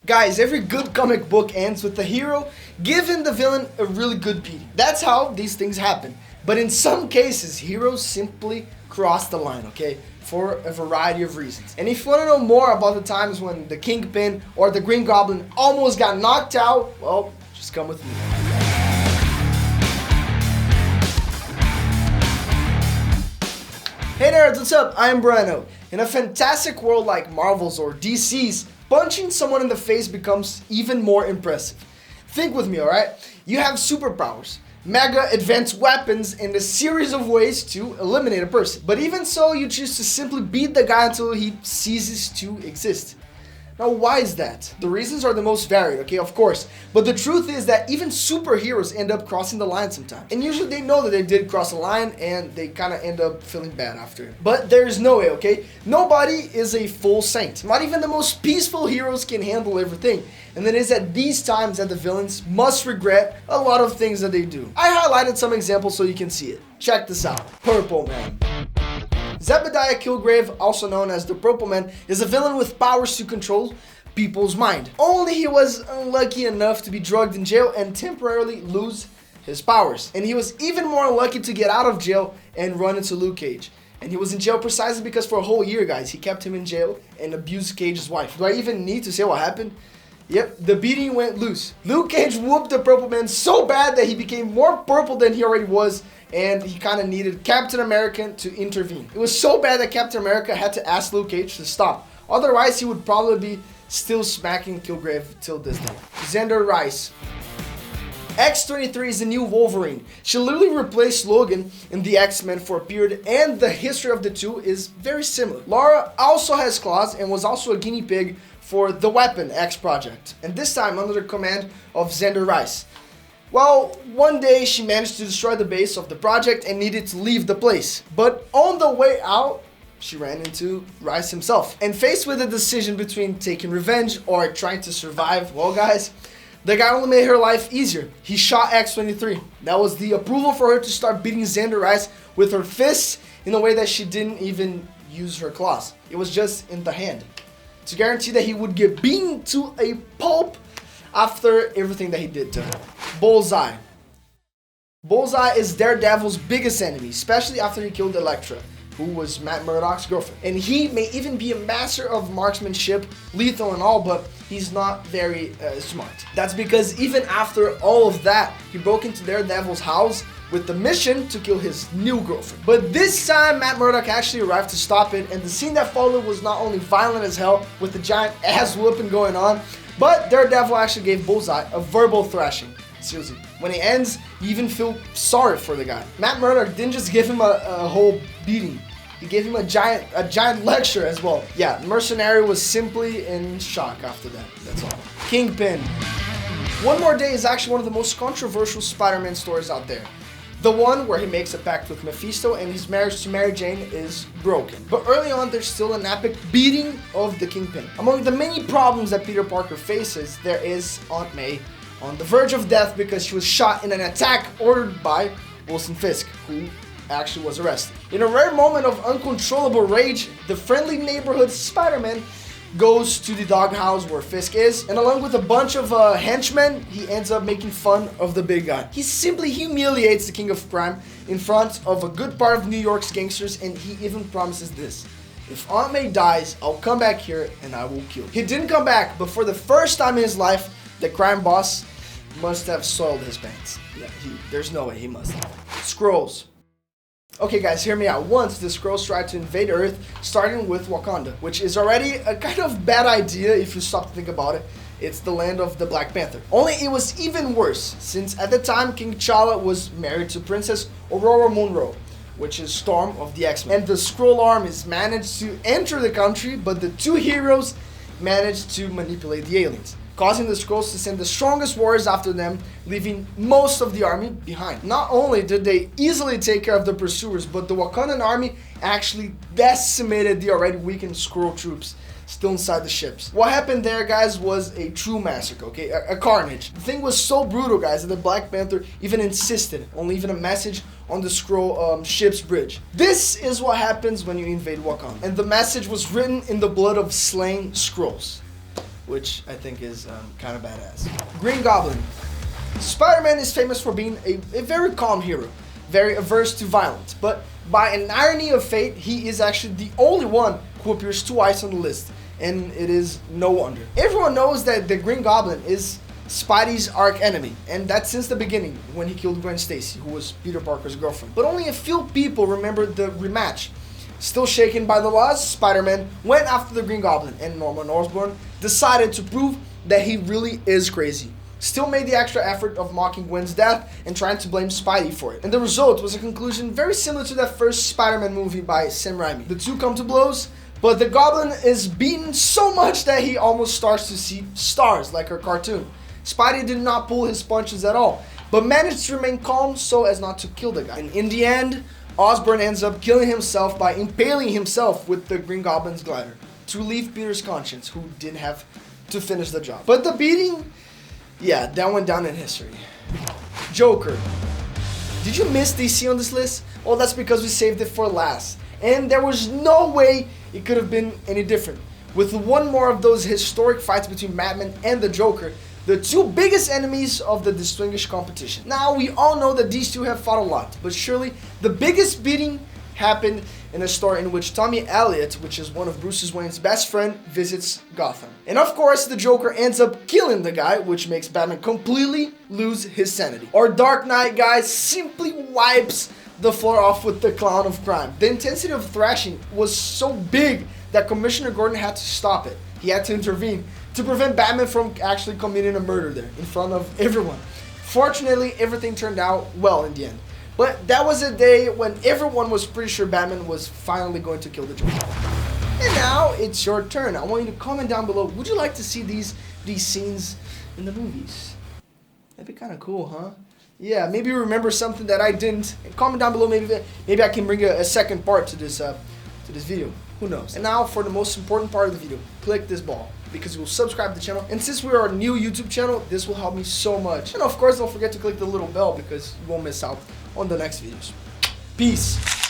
Guys, every good comic book ends with the hero giving the villain a really good beating. That's how these things happen. But in some cases, heroes simply cross the line, okay? For a variety of reasons. And if you want to know more about the times when the Kingpin or the Green Goblin almost got knocked out, well, just come with me. Hey nerds, what's up? I'm Brano. In a fantastic world like Marvel's or DC's, punching someone in the face becomes even more impressive. Think with me, alright? You have superpowers, mega advanced weapons, and a series of ways to eliminate a person. But even so, you choose to simply beat the guy until he ceases to exist. Now, why is that? The reasons are the most varied, okay, of course. But the truth is that even superheroes end up crossing the line sometimes. And usually they know that they did cross the line and they kind of end up feeling bad after it. But there's no way, okay? Nobody is a full saint. Not even the most peaceful heroes can handle everything. And it is at these times that the villains must regret a lot of things that they do. I highlighted some examples so you can see it. Check this out. Purple Man. Zebediah Killgrave, also known as the Purple Man, is a villain with powers to control people's mind. Only he was unlucky enough to be drugged in jail and temporarily lose his powers. And he was even more unlucky to get out of jail and run into Luke Cage. And he was in jail precisely because for a whole year, guys, he kept him in jail and abused Cage's wife. Do I even need to say what happened? Yep, the beating went loose. Luke Cage whooped the Purple Man so bad that he became more purple than he already was, and he kind of needed Captain America to intervene. It was so bad that Captain America had to ask Luke Cage to stop. Otherwise, he would probably be still smacking Killgrave till this day. ZANDER Rice. X-23 is the new Wolverine. She literally replaced Logan in the X-Men for a period, and the history of the two is very similar. Laura also has claws and was also a guinea pig for the Weapon X project, and this time under the command of ZANDER Rice. Well, one day she managed to destroy the base of the project and needed to leave the place. But on the way out, she ran into Rice himself. And faced with a decision between taking revenge or trying to survive, well guys, the guy only made her life easier. He shot X-23. That was the approval for her to start beating ZANDER Rice with her fists in a way that she didn't even use her claws. It was just in the hand, to guarantee that he would get beaten to a pulp after everything that he did to her. Bullseye. Bullseye is Daredevil's biggest enemy, especially after he killed Elektra, who was Matt Murdock's girlfriend. And he may even be a master of marksmanship, lethal and all, but he's not very smart. That's because even after all of that, he broke into Daredevil's house with the mission to kill his new girlfriend. But this time, Matt Murdock actually arrived to stop it, and the scene that followed was not only violent as hell, with the giant ass whooping going on, but Daredevil actually gave Bullseye a verbal thrashing. Seriously, when it ends, you even feel sorry for the guy. Matt Murdock didn't just give him a whole beating. He gave him a giant lecture as well. Yeah, Mercenary was simply in shock after that. That's all. Kingpin. One More Day is actually one of the most controversial Spider-Man stories out there. The one where he makes a pact with Mephisto and his marriage to Mary Jane is broken. But early on, there's still an epic beating of the Kingpin. Among the many problems that Peter Parker faces, there is Aunt May on the verge of death because she was shot in an attack ordered by Wilson Fisk, who actually was arrested. In a rare moment of uncontrollable rage, the friendly neighborhood Spider-Man goes to the doghouse where Fisk is, and along with a bunch of henchmen, he ends up making fun of the big guy. He simply humiliates the king of crime in front of a good part of New York's gangsters, and he even promises this: if Aunt May dies, I'll come back here and I will kill. He didn't come back, but for the first time in his life, the crime boss must have soiled his pants. Yeah, there's no way he must have. SKRULLS. Okay guys, hear me out. Once the SKRULLS tried to invade Earth, starting with Wakanda, which is already a kind of bad idea if you stop to think about it. It's the land of the Black Panther. Only it was even worse, since at the time King T'Challa was married to Princess Aurora Monroe, which is Storm of the X-Men. And the Skrull armies managed to enter the country, but the two heroes managed to manipulate the aliens, causing the Skrulls to send the strongest warriors after them, leaving most of the army behind. Not only did they easily take care of the pursuers, but the Wakandan army actually decimated the already weakened Skrull troops still inside the ships. What happened there, guys, was a true massacre, okay? A carnage. The thing was so brutal, guys, that the Black Panther even insisted on leaving a message on the Skrull ship's bridge. This is what happens when you invade Wakanda. And the message was written in the blood of slain Skrulls. which I think is kind of badass. Green Goblin. Spider-Man is famous for being a very calm hero, very averse to violence, but by an irony of fate, he is actually the only one who appears twice on the list, and it is no wonder. Everyone knows that the Green Goblin is Spidey's arch enemy, and that's since the beginning when he killed Gwen Stacy, who was Peter Parker's girlfriend. But only a few people remember the rematch. Still shaken by the loss, Spider-Man went after the Green Goblin, and Norman Osborn decided to prove that he really is crazy. Still made the extra effort of mocking Gwen's death and trying to blame Spidey for it. And the result was a conclusion very similar to that first Spider-Man movie by Sam Raimi. The two come to blows, but the Goblin is beaten so much that he almost starts to see stars like her cartoon. Spidey did not pull his punches at all, but managed to remain calm so as not to kill the guy. And in the end, Osborn ends up killing himself by impaling himself with the Green Goblin's glider to relieve Peter's conscience, who didn't have to finish the job. But the beating, yeah, that went down in history. Joker. Did you miss DC on this list? Well, that's because we saved it for last. And there was no way it could have been any different. With one more of those historic fights between Batman and the Joker, the two biggest enemies of the distinguished competition. Now, we all know that these two have fought a lot, but surely the biggest beating happened in a story in which Tommy Elliot, which is one of Bruce Wayne's best friend, visits Gotham. And of course, the Joker ends up killing the guy, which makes Batman completely lose his sanity. Our Dark Knight guy simply wipes the floor off with the clown of crime. The intensity of thrashing was so big that Commissioner Gordon had to stop it. He had to intervene to prevent Batman from actually committing a murder there in front of everyone. Fortunately, everything turned out well in the end. But that was a day when everyone was pretty sure Batman was finally going to kill the Joker. And now it's your turn. I want you to comment down below. Would you like to see these scenes in the movies? That'd be kind of cool, huh? Yeah, maybe you remember something that I didn't. And comment down below. Maybe I can bring a second part to this video. Who knows? And now for the most important part of the video, click this ball, because you will subscribe to the channel. And since we are a new YouTube channel, this will help me so much. And of course, don't forget to click the little bell because you won't miss out on the next videos. Peace.